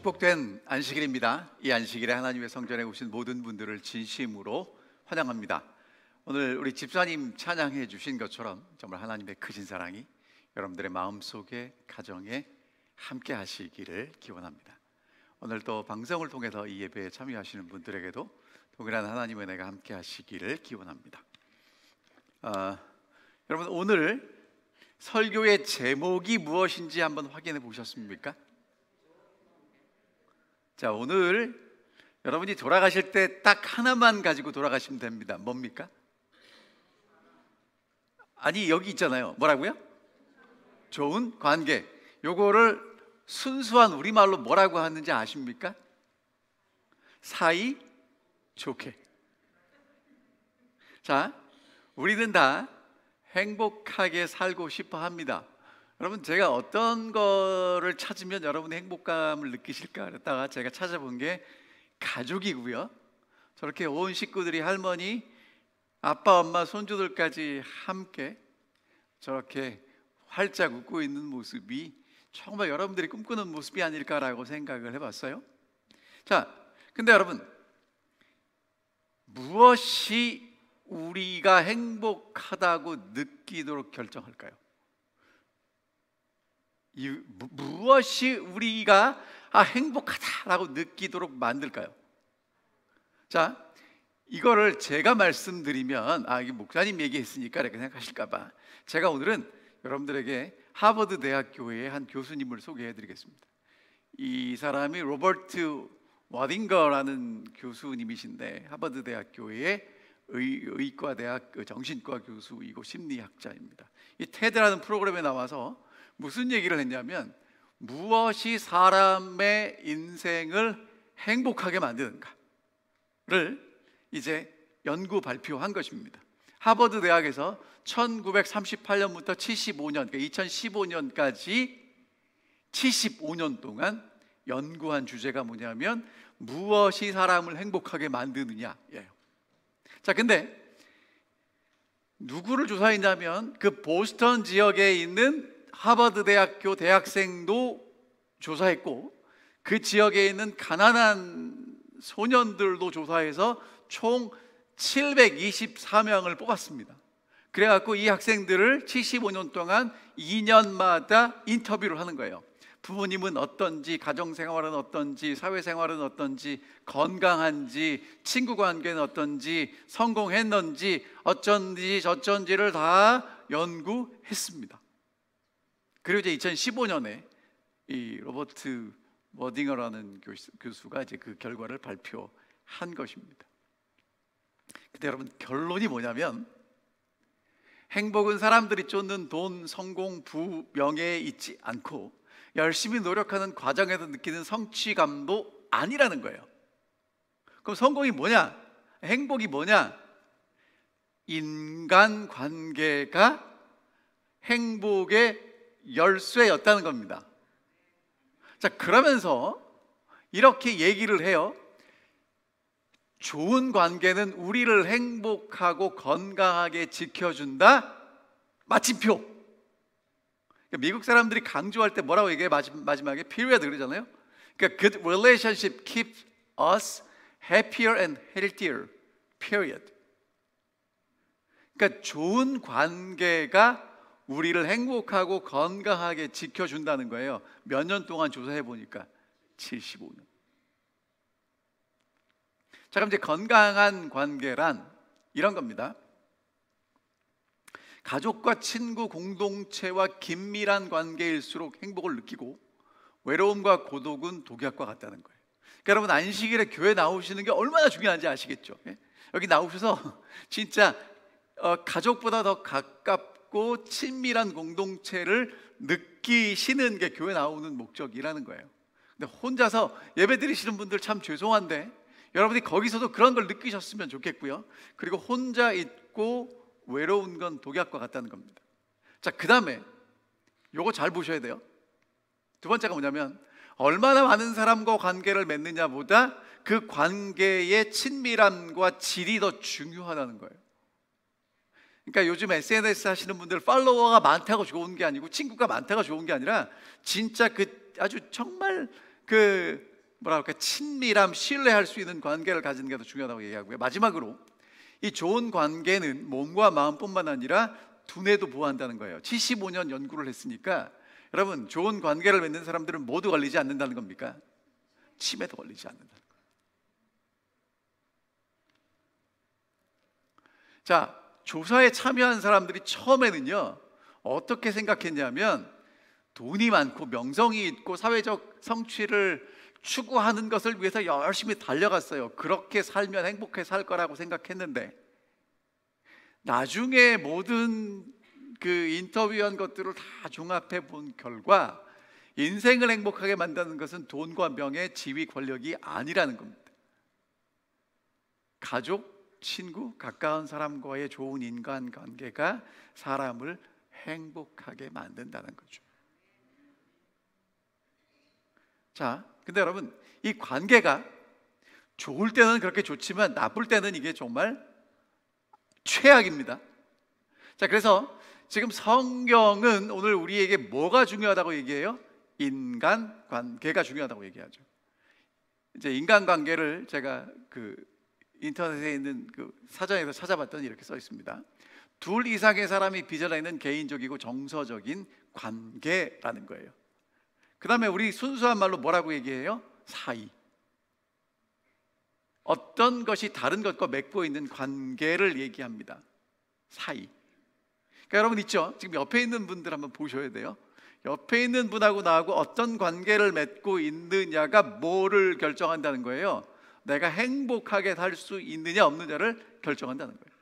축복된 안식일입니다. 이 안식일에 하나님의 성전에 오신 모든 분들을 진심으로 환영합니다. 오늘 우리 집사님 찬양해 주신 것처럼 정말 하나님의 크신 사랑이 여러분들의 마음속에, 가정에 함께 하시기를 기원합니다. 오늘 또 방송을 통해서 이 예배에 참여하시는 분들에게도 동일한 하나님의 은혜가 함께 하시기를 기원합니다. 여러분, 오늘 설교의 제목이 무엇인지 한번 확인해 보셨습니까? 자, 오늘 여러분이 돌아가실 때 딱 하나만 가지고 돌아가시면 됩니다. 뭡니까? 아니, 여기 있잖아요. 뭐라고요? 좋은 관계. 요거를 순수한 우리말로 뭐라고 하는지 아십니까? 사이 좋게. 자, 우리는 다 행복하게 살고 싶어 합니다. 여러분, 제가 어떤 거를 찾으면 여러분이 행복감을 느끼실까 그랬다가 제가 찾아본 게 가족이고요. 저렇게 온 식구들이, 할머니, 아빠, 엄마, 손주들까지 함께 저렇게 활짝 웃고 있는 모습이 정말 여러분들이 꿈꾸는 모습이 아닐까라고 생각을 해봤어요. 자, 근데 여러분, 무엇이 우리가 행복하다고 느끼도록 결정할까요? 무엇이 우리가 행복하다라고 느끼도록 만들까요? 자, 이거를 제가 말씀드리면 이게 목사님 얘기했으니까 이렇게 생각하실까봐 제가 오늘은 여러분들에게 하버드 대학교의 한 교수님을 소개해 드리겠습니다. 이 사람이 로버트 워딩거라는 교수님이신데 하버드 대학교의 의과대학 정신과 교수이고 심리학자입니다. 이 테드라는 프로그램에 나와서 무슨 얘기를 했냐면, 무엇이 사람의 인생을 행복하게 만드는가를 이제 연구 발표한 것입니다. 하버드 대학에서 1938년부터 75년, 그러니까 2015년까지 75년 동안 연구한 주제가 뭐냐면 무엇이 사람을 행복하게 만드느냐예요. 자, 근데 누구를 조사했냐면 그 보스턴 지역에 있는 하버드 대학교 대학생도 조사했고, 그 지역에 있는 가난한 소년들도 조사해서 총 724명을 뽑았습니다. 그래갖고 이 학생들을 75년 동안 2년마다 인터뷰를 하는 거예요. 부모님은 어떤지, 가정생활은 어떤지, 사회생활은 어떤지, 건강한지, 친구관계는 어떤지, 성공했는지, 어쩐지 저쩐지를 다 연구했습니다. 그리고 이제 2015년에 이 로버트 워딩어라는 교수가 이제 그 결과를 발표한 것입니다. 근데 여러분, 결론이 뭐냐면 행복은 사람들이 쫓는 돈, 성공, 부, 명예에 있지 않고 열심히 노력하는 과정에서 느끼는 성취감도 아니라는 거예요. 그럼 성공이 뭐냐? 행복이 뭐냐? 인간관계가 행복의 열쇠였다는 겁니다. 자, 그러면서 이렇게 얘기를 해요. 좋은 관계는 우리를 행복하고 건강하게 지켜준다. 마침표. 미국 사람들이 강조할 때 뭐라고 얘기해? 마지막에 period 그러잖아요. 그러니까 good relationship keeps us happier and healthier. period. 그러니까 좋은 관계가 우리를 행복하고 건강하게 지켜준다는 거예요. 몇 년 동안 조사해 보니까 75년. 자, 그럼 이제 건강한 관계란 이런 겁니다. 가족과 친구, 공동체와 긴밀한 관계일수록 행복을 느끼고 외로움과 고독은 독약과 같다는 거예요. 그러니까 여러분, 안식일에 교회 나오시는 게 얼마나 중요한지 아시겠죠? 여기 나오셔서 진짜 가족보다 더 가깝고 친밀한 공동체를 느끼시는 게 교회 나오는 목적이라는 거예요. 근데 혼자서 예배 드리시는 분들 참 죄송한데 여러분이 거기서도 그런 걸 느끼셨으면 좋겠고요. 그리고 혼자 있고 외로운 건 독약과 같다는 겁니다. 자, 그 다음에 요거 잘 보셔야 돼요. 두 번째가 뭐냐면 얼마나 많은 사람과 관계를 맺느냐보다 그 관계의 친밀함과 질이 더 중요하다는 거예요. 그러니까 요즘 SNS 하시는 분들 팔로워가 많다고 좋은 게 아니고 친구가 많다가 좋은 게 아니라 진짜 그 아주 정말 그 뭐라 할까, 친밀함, 신뢰할 수 있는 관계를 가지는 게 더 중요하다고 얘기하고요. 마지막으로 이 좋은 관계는 몸과 마음뿐만 아니라 두뇌도 보호한다는 거예요. 75년 연구를 했으니까 여러분, 좋은 관계를 맺는 사람들은 모두 걸리지 않는다는 겁니까? 치매도 걸리지 않는다는 거예요. 자, 조사에 참여한 사람들이 처음에는요 어떻게 생각했냐면, 돈이 많고 명성이 있고 사회적 성취를 추구하는 것을 위해서 열심히 달려갔어요. 그렇게 살면 행복해 살 거라고 생각했는데, 나중에 모든 그 인터뷰한 것들을 다 종합해 본 결과 인생을 행복하게 만드는 것은 돈과 명예, 지위, 권력이 아니라는 겁니다. 가족, 친구, 가까운 사람과의 좋은 인간관계가 사람을 행복하게 만든다는 거죠. 자, 근데 여러분, 이 관계가 좋을 때는 그렇게 좋지만 나쁠 때는 이게 정말 최악입니다. 자, 그래서 지금 성경은 오늘 우리에게 뭐가 중요하다고 얘기해요? 인간관계가 중요하다고 얘기하죠. 이제 인간관계를 제가 그 인터넷에 있는 그 사전에서 찾아봤더니 이렇게 써 있습니다. 둘 이상의 사람이 빚어내는 개인적이고 정서적인 관계라는 거예요. 그 다음에 우리 순수한 말로 뭐라고 얘기해요? 사이. 어떤 것이 다른 것과 맺고 있는 관계를 얘기합니다. 사이. 그러니까 여러분 있죠? 지금 옆에 있는 분들 한번 보셔야 돼요. 옆에 있는 분하고 나하고 어떤 관계를 맺고 있느냐가 뭐를 결정한다는 거예요? 내가 행복하게 살 수 있느냐 없느냐를 결정한다는 거예요.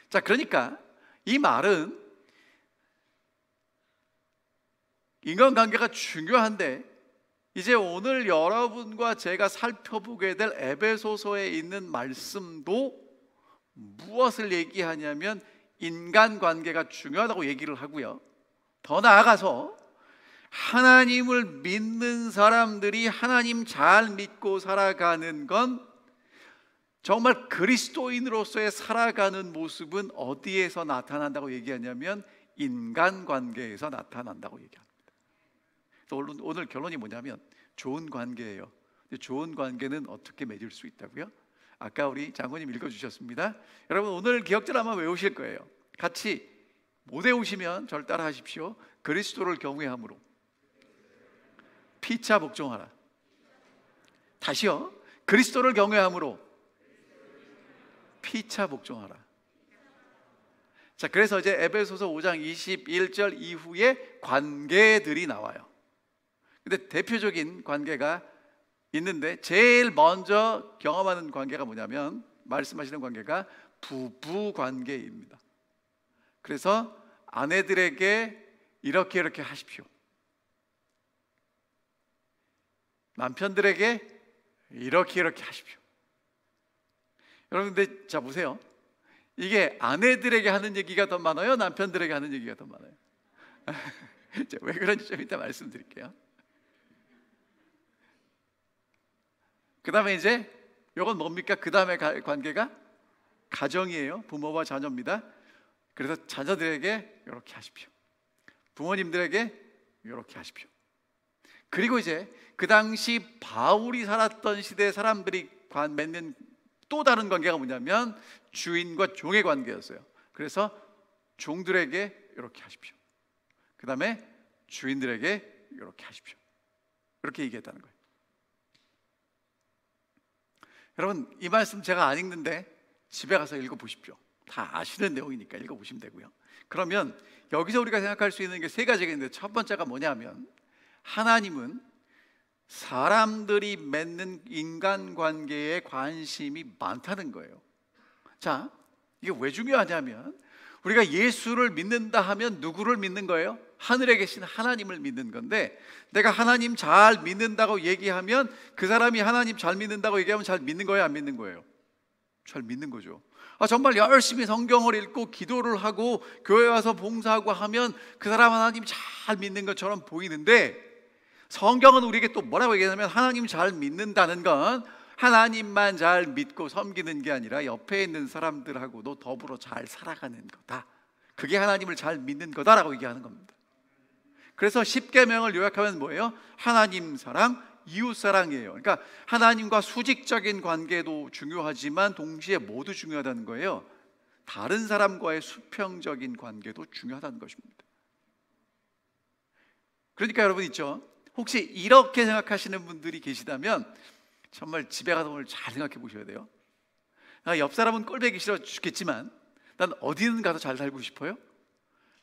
자, 그러니까 이 말은 인간관계가 중요한데, 이제 오늘 여러분과 제가 살펴보게 될 에베소서에 있는 말씀도 무엇을 얘기하냐면 인간관계가 중요하다고 얘기를 하고요. 더 나아가서 하나님을 믿는 사람들이 하나님 잘 믿고 살아가는 건, 정말 그리스도인으로서의 살아가는 모습은 어디에서 나타난다고 얘기하냐면 인간관계에서 나타난다고 얘기합니다. 오늘 결론이 뭐냐면 좋은 관계예요. 좋은 관계는 어떻게 맺을 수 있다고요? 아까 우리 장로님 읽어주셨습니다. 여러분 오늘 기억절 아마 외우실 거예요. 같이 못 외우시면 저를 따라 하십시오. 그리스도를 경외함으로 피차 복종하라. 다시요. 그리스도를 경외함으로 피차 복종하라. 자, 그래서 이제 에베소서 5장 21절 이후에 관계들이 나와요. 근데 대표적인 관계가 있는데, 제일 먼저 경험하는 관계가 뭐냐면, 말씀하시는 관계가 부부 관계입니다. 그래서 아내들에게 이렇게 하십시오. 남편들에게 이렇게 하십시오. 여러분, 근데 자 보세요. 이게 아내들에게 하는 얘기가 더 많아요? 남편들에게 하는 얘기가 더 많아요? 왜 그런지 좀 이따 말씀드릴게요. 그 다음에 이제 이건 뭡니까? 그 다음에 관계가 가정이에요. 부모와 자녀입니다. 그래서 자녀들에게 이렇게 하십시오. 부모님들에게 이렇게 하십시오. 그리고 이제 그 당시 바울이 살았던 시대 사람들이 맺는 또 다른 관계가 뭐냐면 주인과 종의 관계였어요. 그래서 종들에게 이렇게 하십시오. 그 다음에 주인들에게 이렇게 하십시오. 이렇게 얘기했다는 거예요. 여러분, 이 말씀 제가 안 읽는데 집에 가서 읽어보십시오. 다 아시는 내용이니까 읽어보시면 되고요. 그러면 여기서 우리가 생각할 수 있는 게 세 가지가 있는데, 첫 번째가 뭐냐면 하나님은 사람들이 맺는 인간관계에 관심이 많다는 거예요. 자, 이게 왜 중요하냐면 우리가 예수를 믿는다 하면 누구를 믿는 거예요? 하늘에 계신 하나님을 믿는 건데, 내가 하나님 잘 믿는다고 얘기하면 그 사람이 하나님 잘 믿는다고 얘기하면 잘 믿는 거예요, 안 믿는 거예요? 잘 믿는 거죠. 정말 열심히 성경을 읽고 기도를 하고 교회 와서 봉사하고 하면 그 사람 하나님 잘 믿는 것처럼 보이는데, 성경은 우리에게 또 뭐라고 얘기하냐면 하나님 잘 믿는다는 건 하나님만 잘 믿고 섬기는 게 아니라 옆에 있는 사람들하고도 더불어 잘 살아가는 거다. 그게 하나님을 잘 믿는 거다라고 얘기하는 겁니다. 그래서 십계명을 요약하면 뭐예요? 하나님 사랑, 이웃 사랑이에요. 그러니까 하나님과 수직적인 관계도 중요하지만 동시에 모두 중요하다는 거예요. 다른 사람과의 수평적인 관계도 중요하다는 것입니다. 그러니까 여러분 있죠, 혹시 이렇게 생각하시는 분들이 계시다면 정말 집에 가서 오늘 잘 생각해 보셔야 돼요. 옆 사람은 꼴보기 싫어 죽겠지만 난 어디는 가서 잘 살고 싶어요?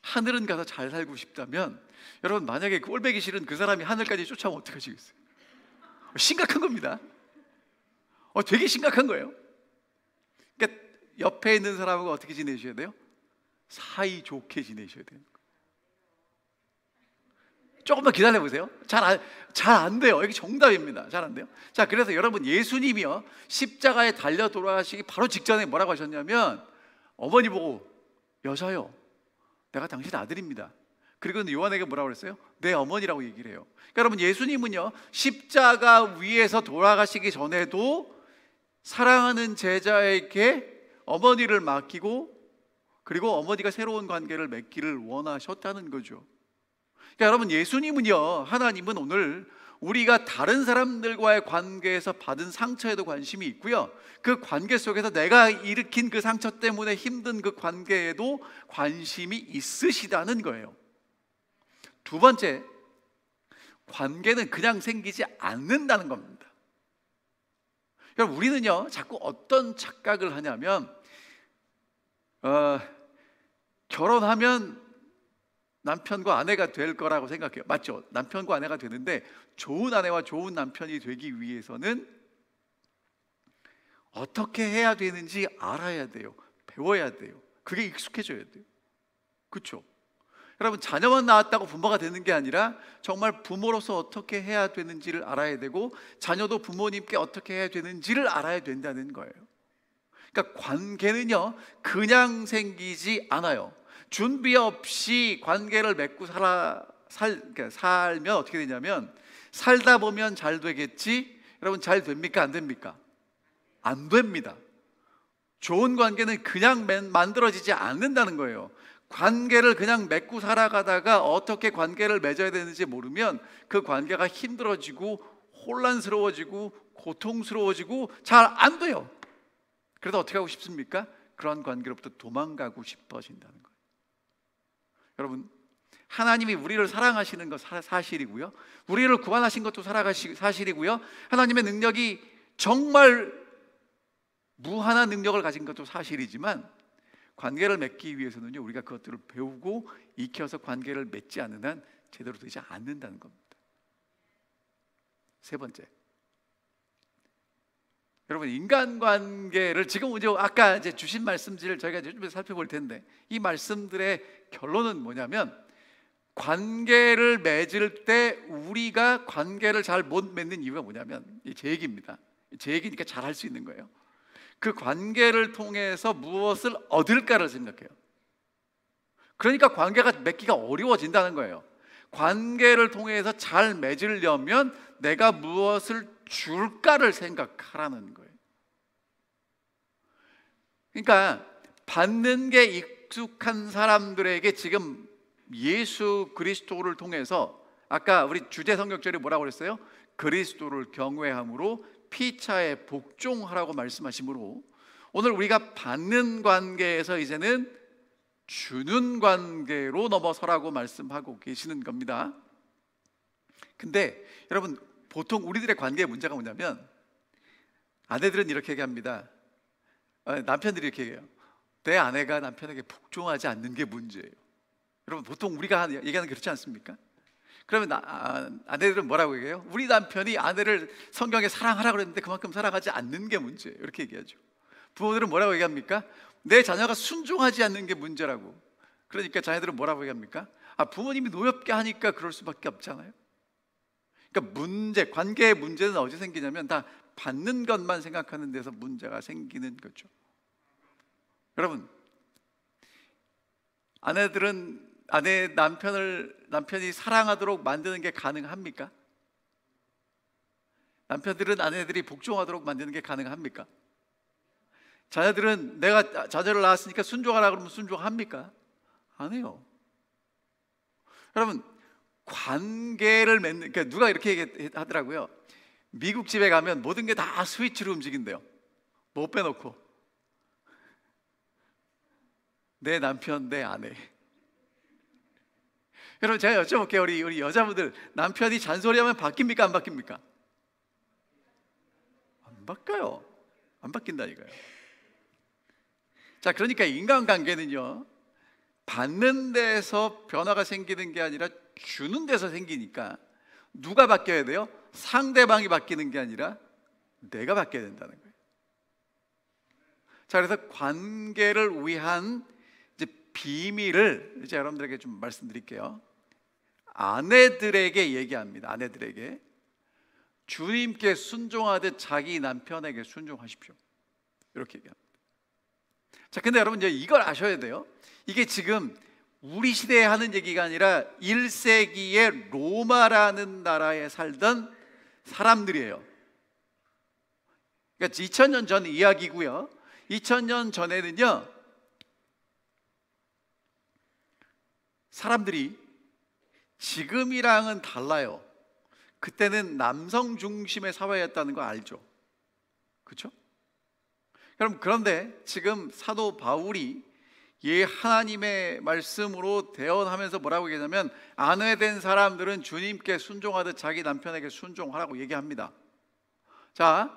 하늘은 가서 잘 살고 싶다면, 여러분 만약에 꼴보기 싫은 그 사람이 하늘까지 쫓아오면 어떡하시겠어요? 심각한 겁니다. 되게 심각한 거예요. 그러니까 옆에 있는 사람하고 어떻게 지내셔야 돼요? 사이 좋게 지내셔야 돼요. 조금만 기다려 보세요. 잘 안 돼요. 이게 정답입니다. 잘 안 돼요. 자, 그래서 여러분, 예수님이요 십자가에 달려 돌아가시기 바로 직전에 뭐라고 하셨냐면, 어머니 보고 여자요, 내가 당신 아들입니다. 그리고 요한에게 뭐라고 그랬어요? 내 어머니라고 얘기를 해요. 그러니까 여러분, 예수님은요 십자가 위에서 돌아가시기 전에도 사랑하는 제자에게 어머니를 맡기고, 그리고 어머니가 새로운 관계를 맺기를 원하셨다는 거죠. 그러니까 여러분, 예수님은요, 하나님은 오늘 우리가 다른 사람들과의 관계에서 받은 상처에도 관심이 있고요, 그 관계 속에서 내가 일으킨 그 상처 때문에 힘든 그 관계에도 관심이 있으시다는 거예요. 두 번째, 관계는 그냥 생기지 않는다는 겁니다. 그러니까 우리는요 자꾸 어떤 착각을 하냐면, 결혼하면 남편과 아내가 될 거라고 생각해요. 맞죠? 남편과 아내가 되는데, 좋은 아내와 좋은 남편이 되기 위해서는 어떻게 해야 되는지 알아야 돼요. 배워야 돼요. 그게 익숙해져야 돼요. 그렇죠? 여러분, 자녀만 낳았다고 부모가 되는 게 아니라 정말 부모로서 어떻게 해야 되는지를 알아야 되고, 자녀도 부모님께 어떻게 해야 되는지를 알아야 된다는 거예요. 그러니까 관계는요 그냥 생기지 않아요. 준비 없이 관계를 맺고 살면 어떻게 되냐면, 살다 보면 잘 되겠지. 여러분, 잘 됩니까? 안 됩니까? 안 됩니다. 좋은 관계는 그냥 만들어지지 않는다는 거예요. 관계를 그냥 맺고 살아가다가 어떻게 관계를 맺어야 되는지 모르면 그 관계가 힘들어지고 혼란스러워지고 고통스러워지고 잘 안 돼요. 그래서 어떻게 하고 싶습니까? 그런 관계로부터 도망가고 싶어진다는 거예요. 여러분, 하나님이 우리를 사랑하시는 것 사실이고요, 우리를 구원하신 것도 사실이고요, 하나님의 능력이 정말 무한한 능력을 가진 것도 사실이지만, 관계를 맺기 위해서는요 우리가 그것들을 배우고 익혀서 관계를 맺지 않는 한 제대로 되지 않는다는 겁니다. 세 번째, 여러분, 인간관계를 지금 이제 아까 이제 주신 말씀들을 저희가 이제 좀 살펴볼 텐데, 이 말씀들의 결론은 뭐냐면, 관계를 맺을 때 우리가 관계를 잘 못 맺는 이유가 뭐냐면, 제 얘기입니다. 제 얘기니까 잘 할 수 있는 거예요. 그 관계를 통해서 무엇을 얻을까를 생각해요. 그러니까 관계가 맺기가 어려워진다는 거예요. 관계를 통해서 잘 맺으려면 내가 무엇을 줄까를 생각하라는 거예요. 그러니까 받는 게 익숙한 사람들에게 지금 예수 그리스도를 통해서, 아까 우리 주제 성경절이 뭐라고 그랬어요? 그리스도를 경외함으로 피차에 복종하라고 말씀하시므로, 오늘 우리가 받는 관계에서 이제는 주는 관계로 넘어서라고 말씀하고 계시는 겁니다. 근데 여러분, 보통 우리들의 관계의 문제가 뭐냐면, 아내들은 이렇게 얘기합니다. 남편들이 이렇게 얘기해요. 내 아내가 남편에게 복종하지 않는 게 문제예요. 여러분, 보통 우리가 얘기하는 게 그렇지 않습니까? 그러면 아내들은 뭐라고 얘기해요? 우리 남편이 아내를 성경에 사랑하라고 그랬는데 그만큼 사랑하지 않는 게 문제예요. 이렇게 얘기하죠. 부모들은 뭐라고 얘기합니까? 내 자녀가 순종하지 않는 게 문제라고. 그러니까 자녀들은 뭐라고 얘기합니까? 부모님이 노엽게 하니까 그럴 수밖에 없잖아요. 그러니까 관계의 문제는 어디서 생기냐면, 다 받는 것만 생각하는 데서 문제가 생기는 거죠. 여러분, 아내들은 남편이 사랑하도록 만드는 게 가능합니까? 남편들은 아내들이 복종하도록 만드는 게 가능합니까? 자녀들은 내가 자녀를 낳았으니까 순종하라 그러면 순종합니까? 안 해요. 여러분, 관계를 맺는, 그러니까 누가 이렇게 하더라고요. 미국 집에 가면 모든 게 다 스위치로 움직인대요. 뭐 빼놓고 내 남편, 내 아내. 여러분, 제가 여쭤볼게요. 우리 여자분들, 남편이 잔소리하면 바뀝니까, 안 바뀝니까? 안 바뀌어요. 안 바뀐다니까요. 자, 그러니까 인간관계는요, 받는 데서 변화가 생기는 게 아니라 주는 데서 생기니까 누가 바뀌어야 돼요? 상대방이 바뀌는 게 아니라 내가 바뀌어야 된다는 거예요. 자, 그래서 관계를 위한 이제 비밀을 이제 여러분들에게 좀 말씀드릴게요. 아내들에게 얘기합니다. 아내들에게 주님께 순종하듯 자기 남편에게 순종하십시오. 이렇게 얘기합니다. 자, 근데 여러분 이제 이걸 아셔야 돼요. 이게 지금 우리 시대에 하는 얘기가 아니라 1세기의 로마라는 나라에 살던 사람들이에요. 그러니까 2000년 전 이야기고요. 2000년 전에는요, 사람들이 지금이랑은 달라요. 그때는 남성 중심의 사회였다는 거 알죠? 그렇죠? 그런데 지금 사도 바울이 하나님의 말씀으로 대언하면서 뭐라고 얘기하냐면, 아내된 사람들은 주님께 순종하듯 자기 남편에게 순종하라고 얘기합니다. 자,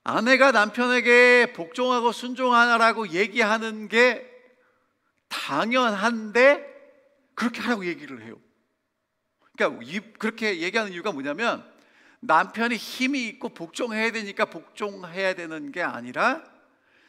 아내가 남편에게 복종하고 순종하라고 얘기하는 게 당연한데 그렇게 하라고 얘기를 해요. 그러니까 그렇게 얘기하는 이유가 뭐냐면, 남편이 힘이 있고 복종해야 되니까 복종해야 되는 게 아니라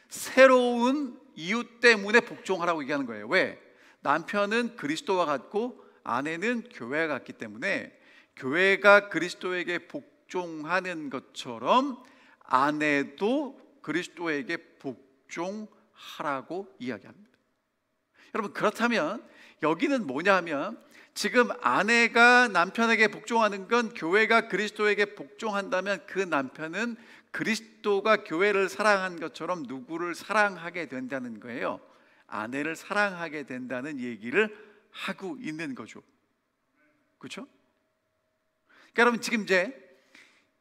새로운 이유 때문에 복종하라고 얘기하는 거예요. 왜? 남편은 그리스도와 같고 아내는 교회와 같기 때문에 교회가 그리스도에게 복종하는 것처럼 아내도 그리스도에게 복종하라고 이야기합니다. 여러분, 그렇다면 여기는 뭐냐 하면, 지금 아내가 남편에게 복종하는 건 교회가 그리스도에게 복종한다면 그 남편은 그리스도가 교회를 사랑한 것처럼 누구를 사랑하게 된다는 거예요. 아내를 사랑하게 된다는 얘기를 하고 있는 거죠. 그렇죠? 그러니까 여러분, 지금 이제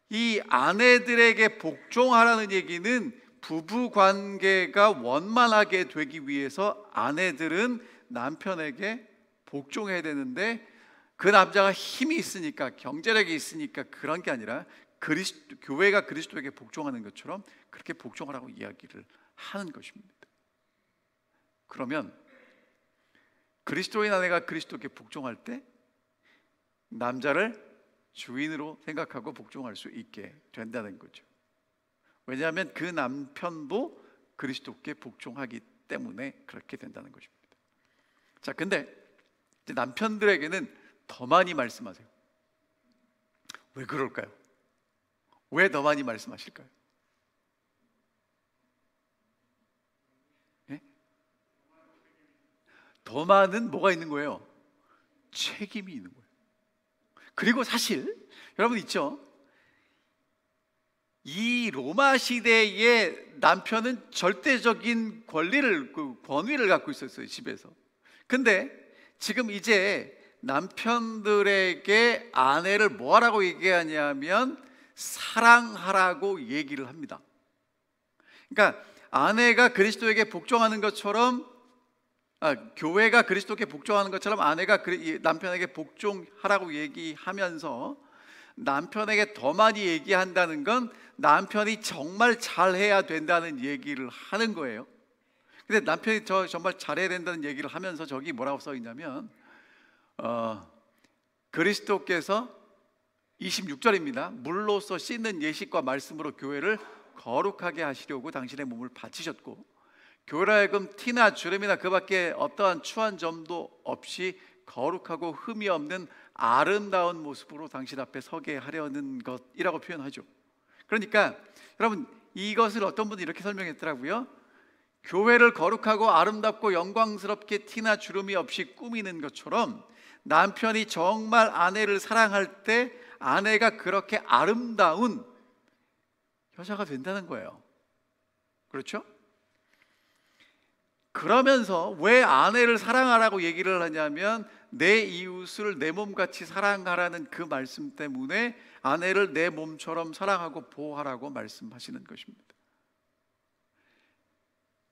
이 아내들에게 복종하라는 얘기는 부부 관계가 원만하게 되기 위해서 아내들은 남편에게 복종해야 되는데, 그 남자가 힘이 있으니까, 경제력이 있으니까 그런 게 아니라 교회가 그리스도에게 복종하는 것처럼 그렇게 복종하라고 이야기를 하는 것입니다. 그러면 그리스도인 아내가 그리스도께 복종할 때 남자를 주인으로 생각하고 복종할 수 있게 된다는 거죠. 왜냐하면 그 남편도 그리스도께 복종하기 때문에 그렇게 된다는 것입니다. 자, 근데 이제 남편들에게는 더 많이 말씀하세요. 왜 그럴까요? 왜 더 많이 말씀하실까요? 예? 더 많은 뭐가 있는 거예요? 책임이 있는 거예요. 그리고 사실 여러분 있죠? 이 로마 시대의 남편은 절대적인 권위를 갖고 있었어요, 집에서. 근데 지금 이제 남편들에게 아내를 뭐 하라고 얘기하냐면 사랑하라고 얘기를 합니다. 그러니까 아내가 그리스도에게 복종하는 것처럼, 교회가 그리스도께 복종하는 것처럼 아내가 남편에게 복종하라고 얘기하면서 남편에게 더 많이 얘기한다는 건 남편이 정말 잘해야 된다는 얘기를 하는 거예요. 근데 남편이 정말 잘해야 된다는 얘기를 하면서 저기 뭐라고 써 있냐면, 그리스도께서 26절입니다. 물로써 씻는 예식과 말씀으로 교회를 거룩하게 하시려고 당신의 몸을 바치셨고, 교회로 하여금 티나 주름이나 그 밖에 어떠한 추한 점도 없이 거룩하고 흠이 없는 아름다운 모습으로 당신 앞에 서게 하려는 것이라고 표현하죠. 그러니까 여러분, 이것을 어떤 분이 이렇게 설명했더라고요. 교회를 거룩하고 아름답고 영광스럽게 티나 주름이 없이 꾸미는 것처럼 남편이 정말 아내를 사랑할 때 아내가 그렇게 아름다운 여자가 된다는 거예요. 그렇죠? 그러면서 왜 아내를 사랑하라고 얘기를 하냐면, 내 이웃을 내 몸같이 사랑하라는 그 말씀 때문에 아내를 내 몸처럼 사랑하고 보호하라고 말씀하시는 것입니다.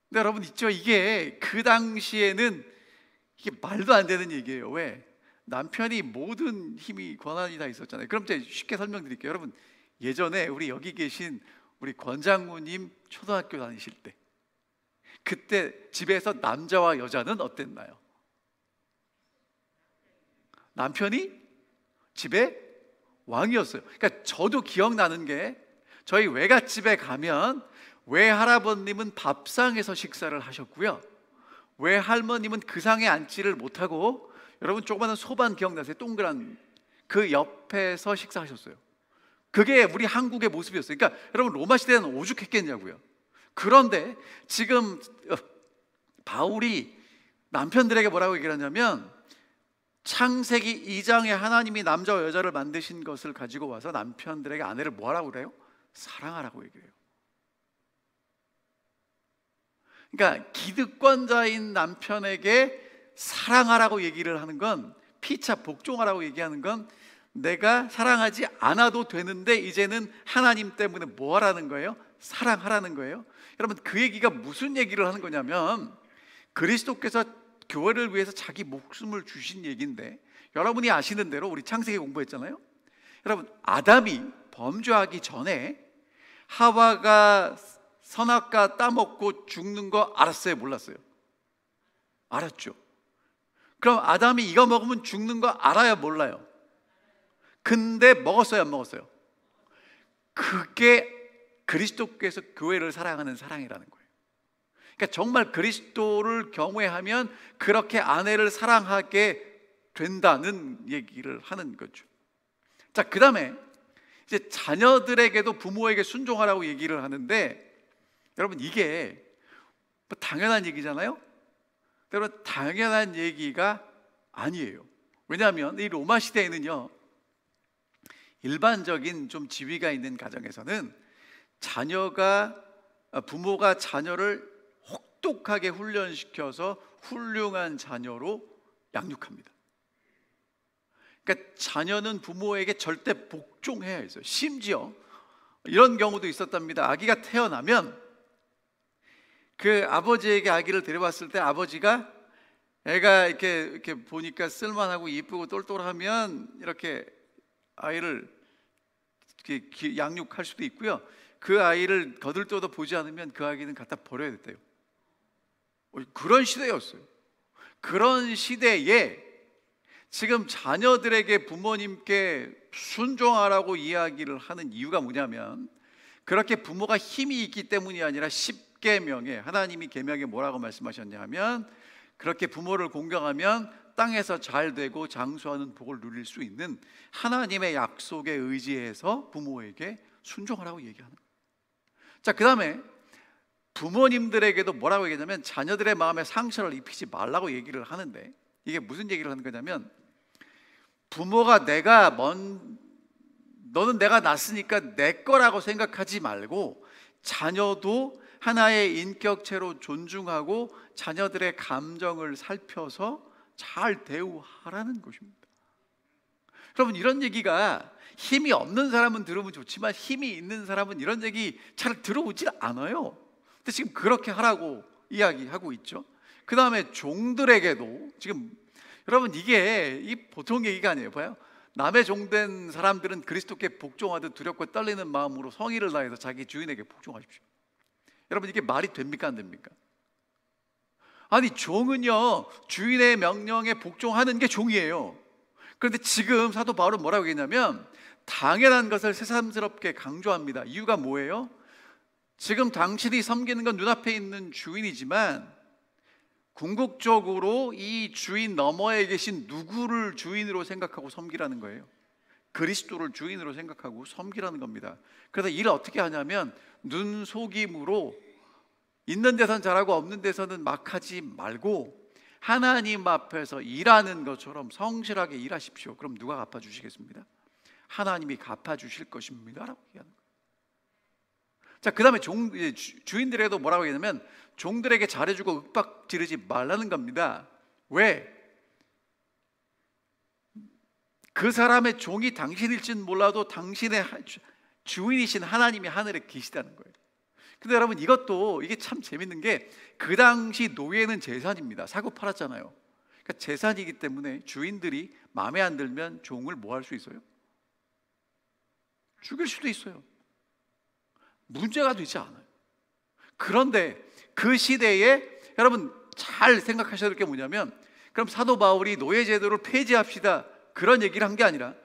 근데 여러분 있죠, 이게 그 당시에는 이게 말도 안 되는 얘기예요. 왜? 남편이 모든 힘이 권한이 다 있었잖아요. 그럼 제가 쉽게 설명드릴게요. 여러분, 예전에 우리 여기 계신 우리 권장모님 초등학교 다니실 때, 그때 집에서 남자와 여자는 어땠나요? 남편이 집에 왕이었어요. 그러니까 저도 기억나는 게, 저희 외갓집에 가면 외할아버님은 밥상에서 식사를 하셨고요, 외할머님은 그 상에 앉지를 못하고, 여러분 조그마한 소반 기억나세요? 동그란 그 옆에서 식사하셨어요. 그게 우리 한국의 모습이었어요. 그러니까 여러분 로마 시대는 오죽했겠냐고요. 그런데 지금 바울이 남편들에게 뭐라고 얘기를 하냐면, 창세기 2장에 하나님이 남자와 여자를 만드신 것을 가지고 와서 남편들에게 아내를 뭐하라고 그래요? 사랑하라고 얘기해요. 그러니까 기득권자인 남편에게 사랑하라고 얘기를 하는 건, 피차 복종하라고 얘기하는 건, 내가 사랑하지 않아도 되는데 이제는 하나님 때문에 뭐 하라는 거예요? 사랑하라는 거예요. 여러분, 그 얘기가 무슨 얘기를 하는 거냐면, 그리스도께서 교회를 위해서 자기 목숨을 주신 얘기인데, 여러분이 아시는 대로 우리 창세기 공부했잖아요. 여러분, 아담이 범죄하기 전에 하와가 선악과 따먹고 죽는 거 알았어요? 몰랐어요? 알았죠. 그럼 아담이 이거 먹으면 죽는 거 알아요? 몰라요? 근데 먹었어요? 안 먹었어요? 그게 그리스도께서 교회를 사랑하는 사랑이라는 거예요. 그러니까 정말 그리스도를 경외하면 그렇게 아내를 사랑하게 된다는 얘기를 하는 거죠. 자, 그 다음에 이제 자녀들에게도 부모에게 순종하라고 얘기를 하는데, 여러분 이게 뭐 당연한 얘기잖아요. 여러분, 당연한 얘기가 아니에요. 왜냐하면 이 로마 시대에는요, 일반적인 좀 지위가 있는 가정에서는 부모가 자녀를 혹독하게 훈련시켜서 훌륭한 자녀로 양육합니다. 그러니까 자녀는 부모에게 절대 복종해야 했어요. 심지어 이런 경우도 있었답니다. 아기가 태어나면 그 아버지에게 아기를 데려왔을 때, 아버지가 애가 이렇게 보니까 쓸만하고 이쁘고 똘똘하면 이렇게 아이를 이렇게 양육할 수도 있고요, 그 아이를 거들떠도 보지 않으면 그 아기는 갖다 버려야 됐대요. 그런 시대였어요. 그런 시대에 지금 자녀들에게 부모님께 순종하라고 이야기를 하는 이유가 뭐냐면, 그렇게 부모가 힘이 있기 때문이 아니라 10계명에, 하나님이 계명에 뭐라고 말씀하셨냐면, 그렇게 부모를 공경하면 땅에서 잘 되고 장수하는 복을 누릴 수 있는 하나님의 약속에 의지해서 부모에게 순종하라고 얘기하는 거예요. 자, 그 다음에 부모님들에게도 뭐라고 얘기하냐면, 자녀들의 마음에 상처를 입히지 말라고 얘기를 하는데, 이게 무슨 얘기를 하는 거냐면, 부모가 너는 내가 낳았으니까 내 거라고 생각하지 말고, 자녀도 하나의 인격체로 존중하고 자녀들의 감정을 살펴서 잘 대우하라는 것입니다. 여러분, 이런 얘기가 힘이 없는 사람은 들으면 좋지만 힘이 있는 사람은 이런 얘기 잘 들어오질 않아요. 근데 지금 그렇게 하라고 이야기하고 있죠. 그 다음에 종들에게도 지금, 여러분 이게 보통 얘기가 아니에요. 봐요, 남의 종된 사람들은 그리스도께 복종하듯 두렵고 떨리는 마음으로 성의를 다해서 자기 주인에게 복종하십시오. 여러분, 이게 말이 됩니까? 안 됩니까? 아니, 종은요, 주인의 명령에 복종하는 게 종이에요. 그런데 지금 사도 바울은 뭐라고 얘기했냐면, 당연한 것을 새삼스럽게 강조합니다. 이유가 뭐예요? 지금 당신이 섬기는 건 눈앞에 있는 주인이지만, 궁극적으로 이 주인 너머에 계신 누구를 주인으로 생각하고 섬기라는 거예요. 그리스도를 주인으로 생각하고 섬기라는 겁니다. 그래서 일을 어떻게 하냐면, 눈속임으로 있는 데선 잘하고 없는 데서는 막 하지 말고 하나님 앞에서 일하는 것처럼 성실하게 일하십시오. 그럼 누가 갚아주시겠습니까? 하나님이 갚아주실 것입니다 라고 얘기하는 거예요. 자, 그 다음에 주인들에게도 뭐라고 얘기하냐면, 종들에게 잘해주고 윽박 지르지 말라는 겁니다. 왜? 그 사람의 종이 당신일지는 몰라도 당신의 주인이신 하나님이 하늘에 계시다는 거예요. 근데 여러분, 이게 참 재밌는 게, 그 당시 노예는 재산입니다. 사고 팔았잖아요. 그러니까 재산이기 때문에 주인들이 마음에 안 들면 종을 뭐 할 수 있어요? 죽일 수도 있어요. 문제가 되지 않아요. 그런데 그 시대에 여러분 잘 생각하셔야 될 게 뭐냐면, 그럼 사도 바울이 노예 제도를 폐지합시다 그런 얘기를 한 게 아니라,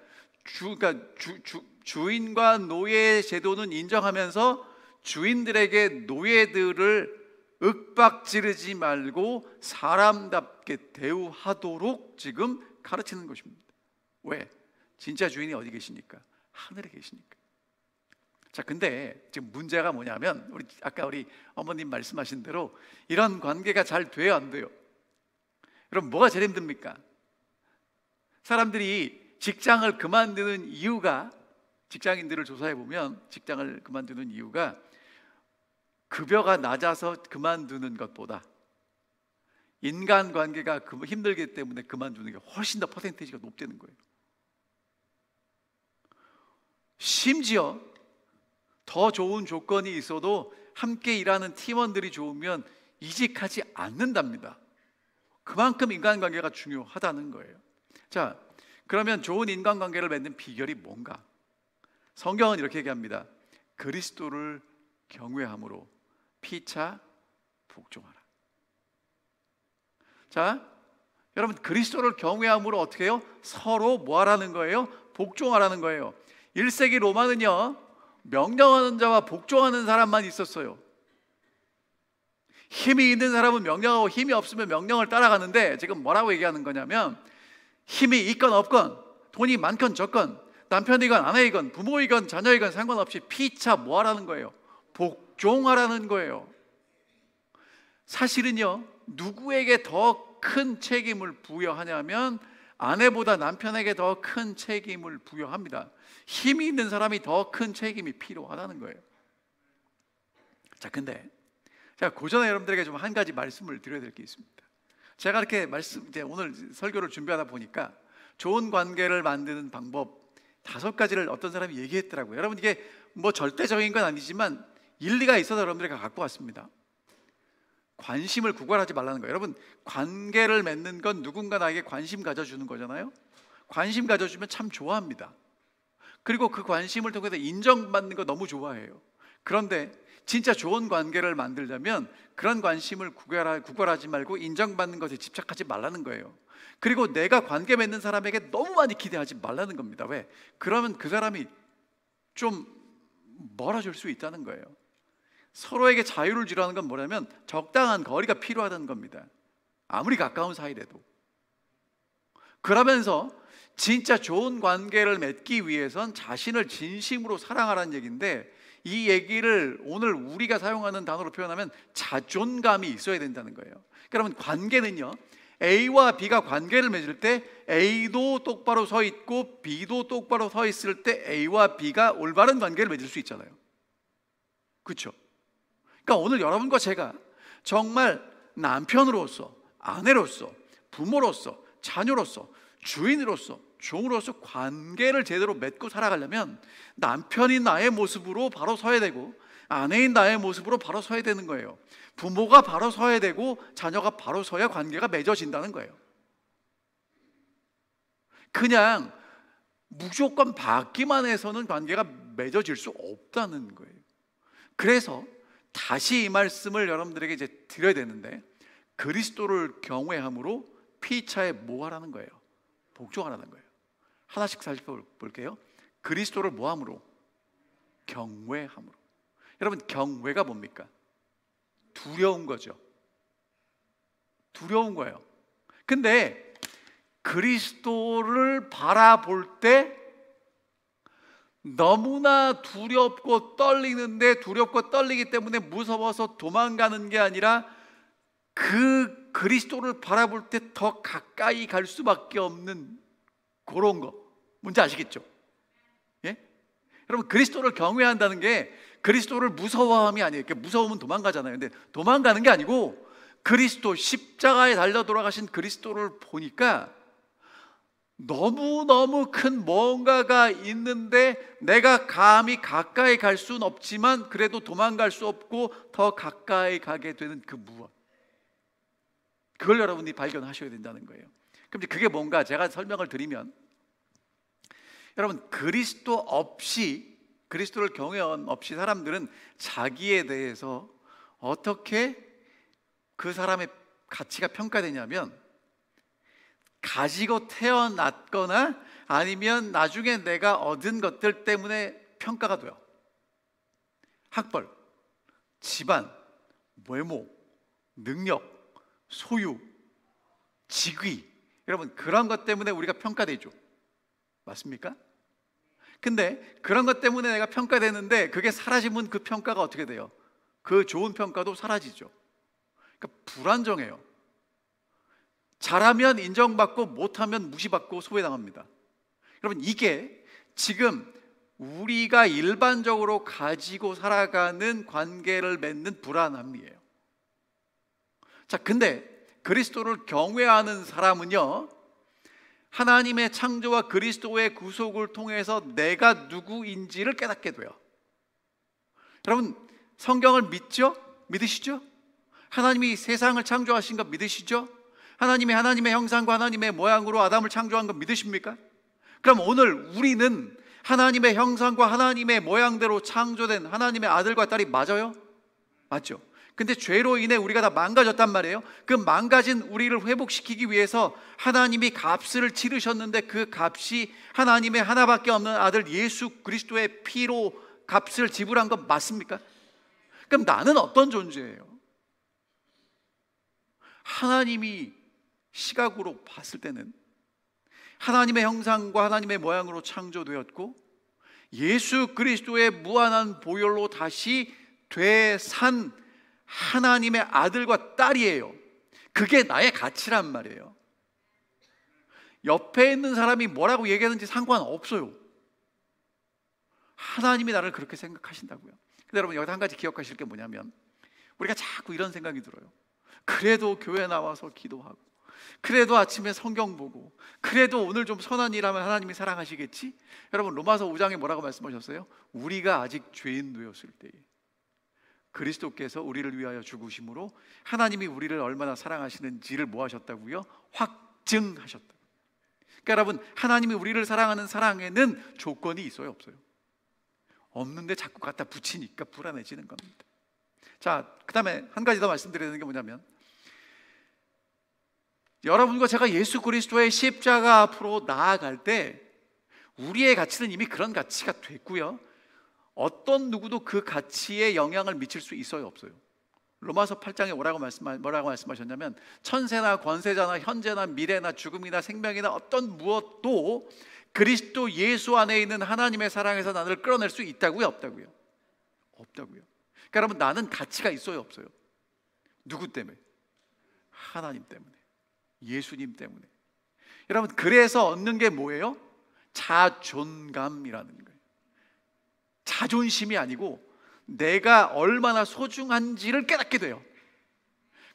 주인과 노예 제도는 인정하면서 주인들에게 노예들을 윽박지르지 말고 사람답게 대우하도록 지금 가르치는 것입니다. 왜? 진짜 주인이 어디 계시니까? 하늘에 계시니까. 자, 근데 지금 문제가 뭐냐면, 아까 우리 어머님 말씀하신 대로 이런 관계가 잘 돼요, 안 돼요? 여러분, 뭐가 제일 힘듭니까? 사람들이 직장을 그만두는 이유가, 직장인들을 조사해 보면 직장을 그만두는 이유가 급여가 낮아서 그만두는 것보다 인간관계가 힘들기 때문에 그만두는 게 훨씬 더 퍼센테이지가 높다는 거예요. 심지어 더 좋은 조건이 있어도 함께 일하는 팀원들이 좋으면 이직하지 않는답니다. 그만큼 인간관계가 중요하다는 거예요. 자, 그러면 좋은 인간관계를 맺는 비결이 뭔가? 성경은 이렇게 얘기합니다. 그리스도를 경외함으로 피차 복종하라. 자, 여러분, 그리스도를 경외함으로 어떻게 해요? 서로 뭐 하라는 거예요? 복종하라는 거예요. 1세기 로마는요, 명령하는 자와 복종하는 사람만 있었어요. 힘이 있는 사람은 명령하고 힘이 없으면 명령을 따라가는데, 지금 뭐라고 얘기하는 거냐면, 힘이 있건 없건, 돈이 많건 적건, 남편이건 아내이건 부모이건 자녀이건 상관없이 피차 뭐 하라는 거예요? 복종하라는 거예요. 사실은요, 누구에게 더 큰 책임을 부여하냐면 아내보다 남편에게 더 큰 책임을 부여합니다. 힘이 있는 사람이 더 큰 책임이 필요하다는 거예요. 자, 근데 제가 고전에 여러분들에게 좀 한 가지 말씀을 드려야 될 게 있습니다. 제가 이렇게 이제 오늘 설교를 준비하다 보니까 좋은 관계를 만드는 방법 5가지를 어떤 사람이 얘기했더라고요. 여러분, 이게 뭐 절대적인 건 아니지만 일리가 있어서 여러분들이 갖고 왔습니다. 관심을 구걸하지 말라는 거예요. 여러분, 관계를 맺는 건 누군가 나에게 관심 가져주는 거잖아요. 관심 가져주면 참 좋아합니다. 그리고 그 관심을 통해서 인정받는 거 너무 좋아해요. 그런데 진짜 좋은 관계를 만들려면 그런 관심을 구걸하지 말고 인정받는 것에 집착하지 말라는 거예요. 그리고 내가 관계 맺는 사람에게 너무 많이 기대하지 말라는 겁니다. 왜? 그러면 그 사람이 좀 멀어질 수 있다는 거예요. 서로에게 자유를 주라는 건 뭐냐면 적당한 거리가 필요하다는 겁니다. 아무리 가까운 사이라도. 그러면서 진짜 좋은 관계를 맺기 위해선 자신을 진심으로 사랑하라는 얘기인데, 이 얘기를 오늘 우리가 사용하는 단어로 표현하면 자존감이 있어야 된다는 거예요. 그러면 관계는요, A와 B가 관계를 맺을 때 A도 똑바로 서 있고 B도 똑바로 서 있을 때 A와 B가 올바른 관계를 맺을 수 있잖아요. 그렇죠? 그러니까 오늘 여러분과 제가 정말 남편으로서, 아내로서, 부모로서, 자녀로서, 주인으로서, 종으로서 관계를 제대로 맺고 살아가려면 남편인 나의 모습으로 바로 서야 되고, 아내인 나의 모습으로 바로 서야 되는 거예요. 부모가 바로 서야 되고 자녀가 바로 서야 관계가 맺어진다는 거예요. 그냥 무조건 받기만 해서는 관계가 맺어질 수 없다는 거예요. 그래서 다시 이 말씀을 여러분들에게 이제 드려야 되는데, 그리스도를 경외함으로 피차에 뭐 하라는 거예요? 복종하라는 거예요. 하나씩 살펴볼게요. 그리스도를 뭐 함으로? 경외함으로. 여러분, 경외가 뭡니까? 두려운 거죠. 두려운 거예요. 근데 그리스도를 바라볼 때 너무나 두렵고 떨리는데, 두렵고 떨리기 때문에 무서워서 도망가는 게 아니라 그 그리스도를 바라볼 때 더 가까이 갈 수밖에 없는 그런 거, 뭔지 아시겠죠? 예? 여러분, 그리스도를 경외한다는 게 그리스도를 무서워함이 아니에요. 무서우면 도망가잖아요. 근데 도망가는 게 아니고 그리스도, 십자가에 달려 돌아가신 그리스도를 보니까 너무너무 큰 뭔가가 있는데 내가 감히 가까이 갈 수는 없지만 그래도 도망갈 수 없고 더 가까이 가게 되는 그 무엇, 그걸 여러분이 발견하셔야 된다는 거예요. 그럼 이제 그게 뭔가 제가 설명을 드리면, 여러분, 그리스도 없이, 그리스도를 경외함 없이 사람들은 자기에 대해서 어떻게 그 사람의 가치가 평가되냐면, 가지고 태어났거나 아니면 나중에 내가 얻은 것들 때문에 평가가 돼요. 학벌, 집안, 외모, 능력, 소유, 직위, 여러분 그런 것 때문에 우리가 평가되죠. 맞습니까? 근데 그런 것 때문에 내가 평가되는데 그게 사라지면 그 평가가 어떻게 돼요? 그 좋은 평가도 사라지죠. 그러니까 불안정해요. 잘하면 인정받고 못하면 무시받고 소외당합니다. 여러분, 이게 지금 우리가 일반적으로 가지고 살아가는 관계를 맺는 불안함이에요. 자, 근데 그리스도를 경외하는 사람은요, 하나님의 창조와 그리스도의 구속을 통해서 내가 누구인지를 깨닫게 돼요. 여러분, 성경을 믿죠? 믿으시죠? 하나님이 세상을 창조하신 거 믿으시죠? 하나님이 하나님의 형상과 하나님의 모양으로 아담을 창조한 거 믿으십니까? 그럼 오늘 우리는 하나님의 형상과 하나님의 모양대로 창조된 하나님의 아들과 딸이 맞아요? 맞죠? 근데 죄로 인해 우리가 다 망가졌단 말이에요. 그 망가진 우리를 회복시키기 위해서 하나님이 값을 치르셨는데 그 값이 하나님의 하나밖에 없는 아들 예수 그리스도의 피로 값을 지불한 건 맞습니까? 그럼 나는 어떤 존재예요? 하나님이 시각으로 봤을 때는 하나님의 형상과 하나님의 모양으로 창조되었고 예수 그리스도의 무한한 보혈로 다시 되산 하나님의 아들과 딸이에요. 그게 나의 가치란 말이에요. 옆에 있는 사람이 뭐라고 얘기하는지 상관없어요. 하나님이 나를 그렇게 생각하신다고요. 근데 여러분, 여기서 한 가지 기억하실 게 뭐냐면, 우리가 자꾸 이런 생각이 들어요. 그래도 교회 나와서 기도하고, 그래도 아침에 성경 보고, 그래도 오늘 좀 선한 일하면 하나님이 사랑하시겠지? 여러분, 로마서 5장에 뭐라고 말씀하셨어요? 우리가 아직 죄인 되었을 때에 그리스도께서 우리를 위하여 죽으심으로 하나님이 우리를 얼마나 사랑하시는지를 뭐 하셨다고요? 확증하셨다. 그러니까 여러분, 하나님이 우리를 사랑하는 사랑에는 조건이 있어요, 없어요? 없는데 자꾸 갖다 붙이니까 불안해지는 겁니다. 자, 그 다음에 한 가지 더 말씀드리는 게 뭐냐면, 여러분과 제가 예수 그리스도의 십자가 앞으로 나아갈 때 우리의 가치는 이미 그런 가치가 됐고요, 어떤 누구도 그 가치에 영향을 미칠 수 있어요, 없어요? 로마서 8장에 뭐라고 말씀하셨냐면, 천세나 권세자나 현재나 미래나 죽음이나 생명이나 어떤 무엇도 그리스도 예수 안에 있는 하나님의 사랑에서 나를 끌어낼 수 있다고요, 없다고요? 없다고요. 그러니까 여러분, 나는 가치가 있어요, 없어요? 누구 때문에? 하나님 때문에, 예수님 때문에. 여러분, 그래서 얻는 게 뭐예요? 자존감이라는 거예요. 자존심이 아니고 내가 얼마나 소중한지를 깨닫게 돼요.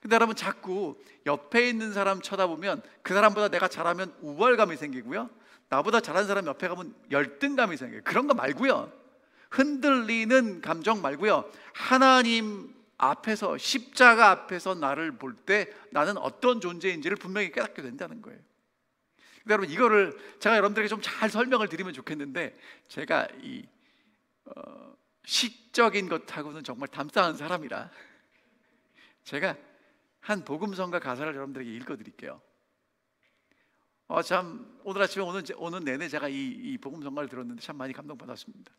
근데 여러분, 자꾸 옆에 있는 사람 쳐다보면 그 사람보다 내가 잘하면 우월감이 생기고요, 나보다 잘하는 사람 옆에 가면 열등감이 생겨요. 그런 거 말고요, 흔들리는 감정 말고요, 하나님 앞에서, 십자가 앞에서 나를 볼 때 나는 어떤 존재인지를 분명히 깨닫게 된다는 거예요. 근데 여러분, 이거를 제가 여러분들에게 좀 잘 설명을 드리면 좋겠는데, 제가 이 시적인 것하고는 정말 담싸는 사람이라 제가 한 복음성가 가사를 여러분들에게 읽어드릴게요. 참 오늘 아침에 오는 내내 제가 이 복음성가를 들었는데 참 많이 감동받았습니다.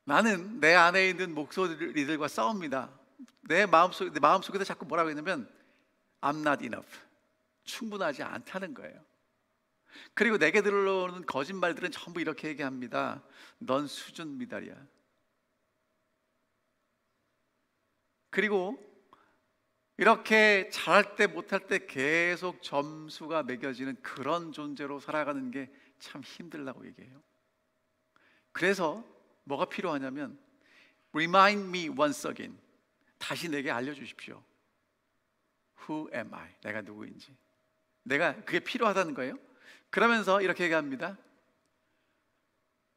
나는 내 안에 있는 목소리들과 싸웁니다. 내 마음속에서 자꾸 뭐라고 했냐면 I'm not enough, 충분하지 않다는 거예요. 그리고 내게 들어오는 거짓말들은 전부 이렇게 얘기합니다. 넌 수준 미달이야. 그리고 이렇게 잘할 때 못할 때 계속 점수가 매겨지는 그런 존재로 살아가는 게 참 힘들다고 얘기해요. 그래서 뭐가 필요하냐면 Remind me once again, 다시 내게 알려주십시오. Who am I? 내가 누구인지. 내가 그게 필요하다는 거예요. 그러면서 이렇게 얘기합니다.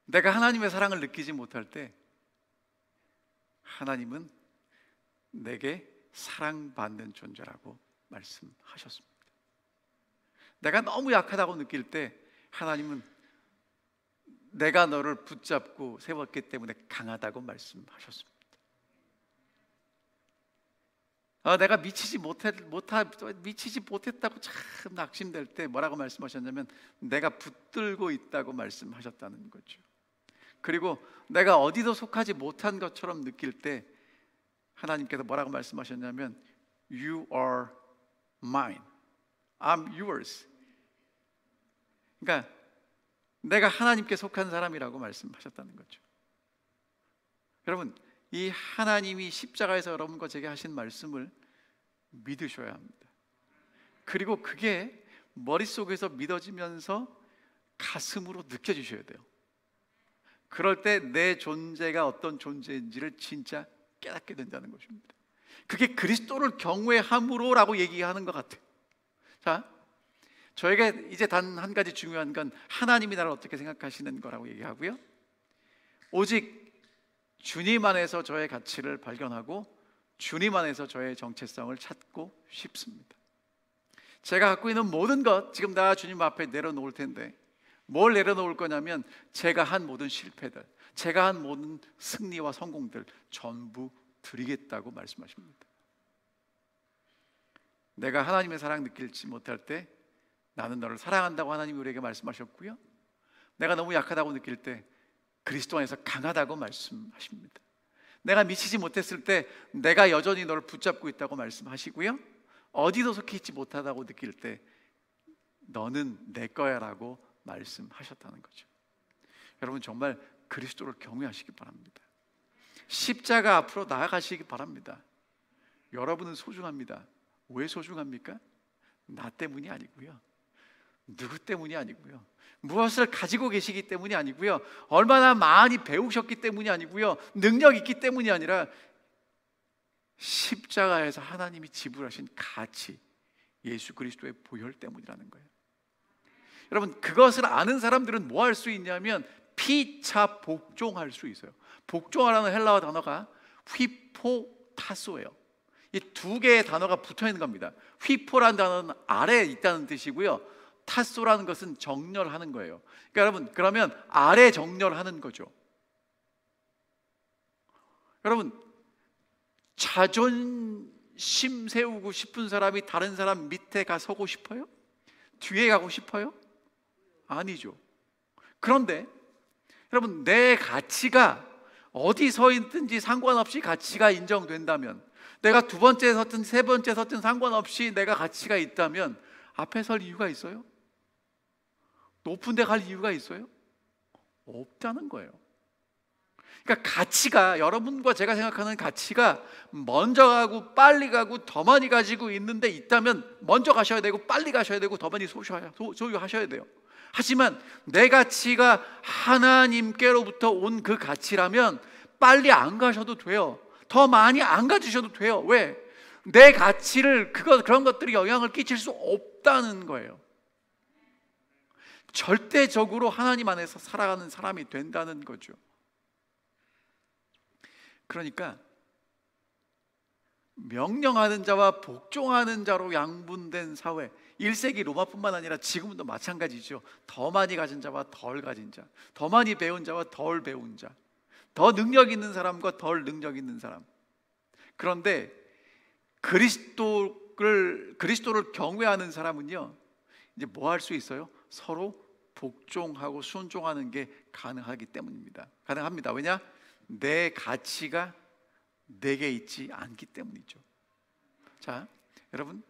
내가 하나님의 사랑을 느끼지 못할 때 하나님은 내게 사랑받는 존재라고 말씀하셨습니다. 내가 너무 약하다고 느낄 때 하나님은 내가 너를 붙잡고 세웠기 때문에 강하다고 말씀하셨습니다. 내가 미치지 못했다고 참 낙심될 때 뭐라고 말씀하셨냐면 내가 붙들고 있다고 말씀하셨다는 거죠. 그리고 내가 어디도 속하지 못한 것처럼 느낄 때 하나님께서 뭐라고 말씀하셨냐면 You are mine, I'm yours. 그러니까 내가 하나님께 속한 사람이라고 말씀하셨다는 거죠. 여러분, 이 하나님이 십자가에서 여러분과 제게 하신 말씀을 믿으셔야 합니다. 그리고 그게 머릿속에서 믿어지면서 가슴으로 느껴지셔야 돼요. 그럴 때 내 존재가 어떤 존재인지를 진짜 깨닫게 된다는 것입니다. 그게 그리스도를 경외함으로라고 얘기하는 것 같아요. 자, 저에게 이제 단 한 가지 중요한 건 하나님이 나를 어떻게 생각하시는 거라고 얘기하고요, 오직 주님 안에서 저의 가치를 발견하고 주님 안에서 저의 정체성을 찾고 싶습니다. 제가 갖고 있는 모든 것 지금 다 주님 앞에 내려놓을 텐데 뭘 내려놓을 거냐면 제가 한 모든 실패들, 제가 한 모든 승리와 성공들 전부 드리겠다고 말씀하십니다. 내가 하나님의 사랑 느낄지 못할 때 나는 너를 사랑한다고 하나님이 우리에게 말씀하셨고요, 내가 너무 약하다고 느낄 때 그리스도 안에서 강하다고 말씀하십니다. 내가 미치지 못했을 때 내가 여전히 너를 붙잡고 있다고 말씀하시고요, 어디도 속해 있지 못하다고 느낄 때 너는 내 거야 라고 말씀하셨다는 거죠. 여러분, 정말 그리스도를 경외하시기 바랍니다. 십자가 앞으로 나아가시기 바랍니다. 여러분은 소중합니다. 왜 소중합니까? 나 때문이 아니고요, 누구 때문이 아니고요, 무엇을 가지고 계시기 때문이 아니고요, 얼마나 많이 배우셨기 때문이 아니고요, 능력 있기 때문이 아니라 십자가에서 하나님이 지불하신 가치, 예수 그리스도의 보혈 때문이라는 거예요. 여러분, 그것을 아는 사람들은 뭐 할 수 있냐면 피차 복종할 수 있어요. 복종하라는 헬라어 단어가 휘포타소예요. 이 두 개의 단어가 붙어 있는 겁니다. 휘포라는 단어는 아래에 있다는 뜻이고요, 타소라는 것은 정렬하는 거예요. 그러니까 여러분, 그러면 아래 정렬하는 거죠. 여러분, 자존심 세우고 싶은 사람이 다른 사람 밑에 가 서고 싶어요? 뒤에 가고 싶어요? 아니죠. 그런데 여러분, 내 가치가 어디 서 있든지 상관없이 가치가 인정된다면, 내가 두 번째 섰든 세 번째 섰든 상관없이 내가 가치가 있다면 앞에 설 이유가 있어요? 높은 데 갈 이유가 있어요? 없다는 거예요. 그러니까 가치가, 여러분과 제가 생각하는 가치가 먼저 가고 빨리 가고 더 많이 가지고 있는데 있다면 먼저 가셔야 되고 빨리 가셔야 되고 더 많이 소유하셔야 돼요. 하지만 내 가치가 하나님께로부터 온 그 가치라면 빨리 안 가셔도 돼요. 더 많이 안 가지셔도 돼요. 왜? 내 가치를 그런 것들이 영향을 끼칠 수 없다는 거예요. 절대적으로 하나님 안에서 살아가는 사람이 된다는 거죠. 그러니까 명령하는 자와 복종하는 자로 양분된 사회, 1세기 로마뿐만 아니라 지금도 마찬가지죠. 더 많이 가진 자와 덜 가진 자, 더 많이 배운 자와 덜 배운 자, 더 능력 있는 사람과 덜 능력 있는 사람. 그런데 그리스도를 경외하는 사람은요, 이제 뭐 할 수 있어요? 서로 복종하고 순종하는 게 가능하기 때문입니다. 가능합니다. 왜냐? 내 가치가 내게 있지 않기 때문이죠. 자, 여러분,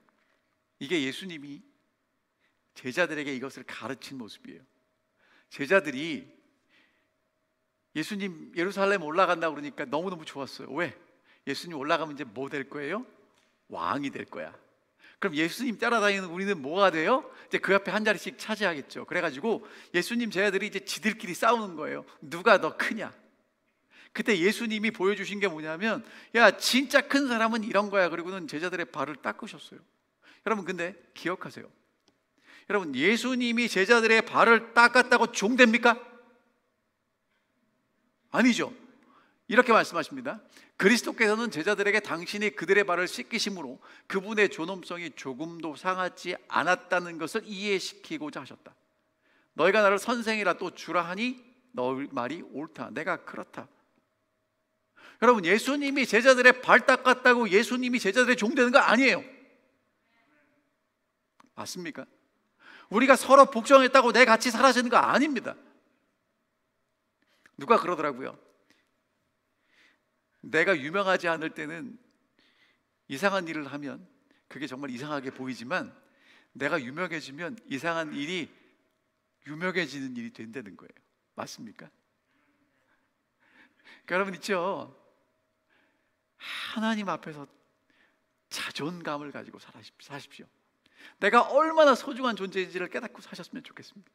이게 예수님이 제자들에게 이것을 가르친 모습이에요. 제자들이 예수님 예루살렘 올라간다고 그러니까 너무너무 좋았어요. 왜? 예수님 올라가면 이제 뭐 될 거예요? 왕이 될 거야. 그럼 예수님 따라다니는 우리는 뭐가 돼요? 이제 그 앞에 한 자리씩 차지하겠죠. 그래가지고 예수님 제자들이 이제 지들끼리 싸우는 거예요. 누가 더 크냐? 그때 예수님이 보여주신 게 뭐냐면, 야, 진짜 큰 사람은 이런 거야. 그리고는 제자들의 발을 닦으셨어요. 여러분, 근데 기억하세요. 여러분, 예수님이 제자들의 발을 닦았다고 종됩니까? 아니죠. 이렇게 말씀하십니다. 그리스도께서는 제자들에게 당신이 그들의 발을 씻기심으로 그분의 존엄성이 조금도 상하지 않았다는 것을 이해시키고자 하셨다. 너희가 나를 선생이라 또 주라 하니 너희 말이 옳다. 내가 그렇다. 여러분, 예수님이 제자들의 발 닦았다고 예수님이 제자들의 종 되는 거 아니에요. 맞습니까? 우리가 서로 복종했다고 내 같이 사라지는 거 아닙니다. 누가 그러더라고요. 내가 유명하지 않을 때는 이상한 일을 하면 그게 정말 이상하게 보이지만 내가 유명해지면 이상한 일이 유명해지는 일이 된다는 거예요. 맞습니까? 그러니까 여러분 있죠? 하나님 앞에서 자존감을 가지고 사십시오. 내가 얼마나 소중한 존재인지를 깨닫고 사셨으면 좋겠습니다.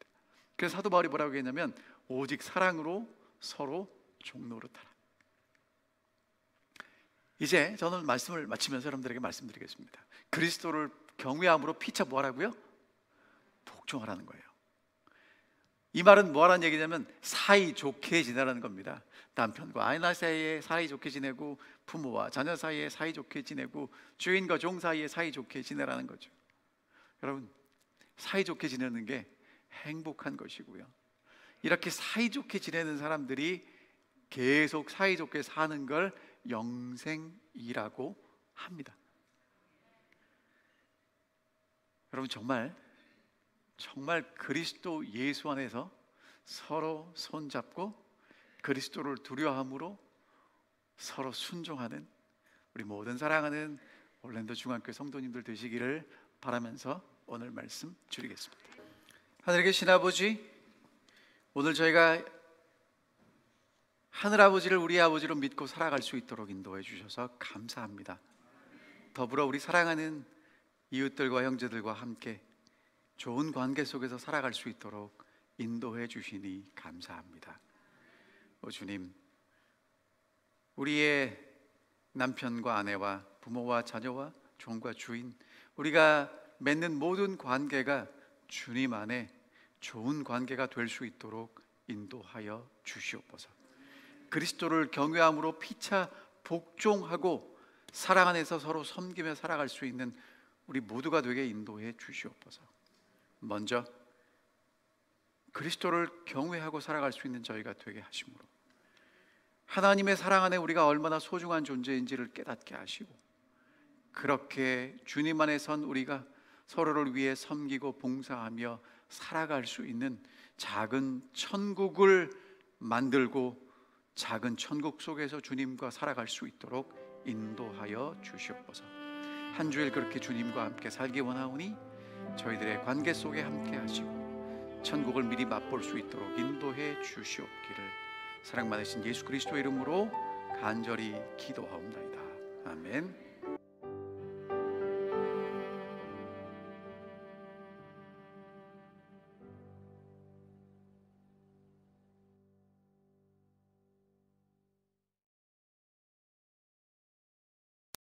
그래서 사도 바울이 뭐라고 했냐면 오직 사랑으로 서로 종노릇하라. 이제 저는 말씀을 마치면서 여러분들에게 말씀드리겠습니다. 그리스도를 경외함으로 피차 뭐하라고요? 복종하라는 거예요. 이 말은 뭐하라는 얘기냐면 사이좋게 지내라는 겁니다. 남편과 아내 사이에 사이좋게 지내고 부모와 자녀 사이에 사이좋게 지내고 주인과 종 사이에 사이좋게 지내라는 거죠. 여러분, 사이좋게 지내는 게 행복한 것이고요, 이렇게 사이좋게 지내는 사람들이 계속 사이좋게 사는 걸 영생이라고 합니다. 여러분, 정말 그리스도 예수 안에서 서로 손잡고 그리스도를 두려워함으로 서로 순종하는 우리 모든 사랑하는 올랜도 중앙교회 성도님들 되시기를 바라면서 오늘 말씀 드리겠습니다. 하늘에 계신 아버지, 오늘 저희가 하늘아버지를 우리 아버지로 믿고 살아갈 수 있도록 인도해 주셔서 감사합니다. 더불어 우리 사랑하는 이웃들과 형제들과 함께 좋은 관계 속에서 살아갈 수 있도록 인도해 주시니 감사합니다. 주님, 우리의 남편과 아내와 부모와 자녀와 종과 주인, 우리가 맺는 모든 관계가 주님 안에 좋은 관계가 될 수 있도록 인도하여 주시옵소서. 그리스도를 경외함으로 피차 복종하고 사랑 안에서 서로 섬기며 살아갈 수 있는 우리 모두가 되게 인도해 주시옵소서. 먼저 그리스도를 경외하고 살아갈 수 있는 저희가 되게 하심으로 하나님의 사랑 안에 우리가 얼마나 소중한 존재인지를 깨닫게 하시고, 그렇게 주님 안에 선 우리가 서로를 위해 섬기고 봉사하며 살아갈 수 있는 작은 천국을 만들고 작은 천국 속에서 주님과 살아갈 수 있도록 인도하여 주시옵소서. 한 주일 그렇게 주님과 함께 살기 원하오니 저희들의 관계 속에 함께 하시고 천국을 미리 맛볼 수 있도록 인도해 주시옵기를 사랑 많으신 예수 그리스도의 이름으로 간절히 기도하옵나이다. 아멘.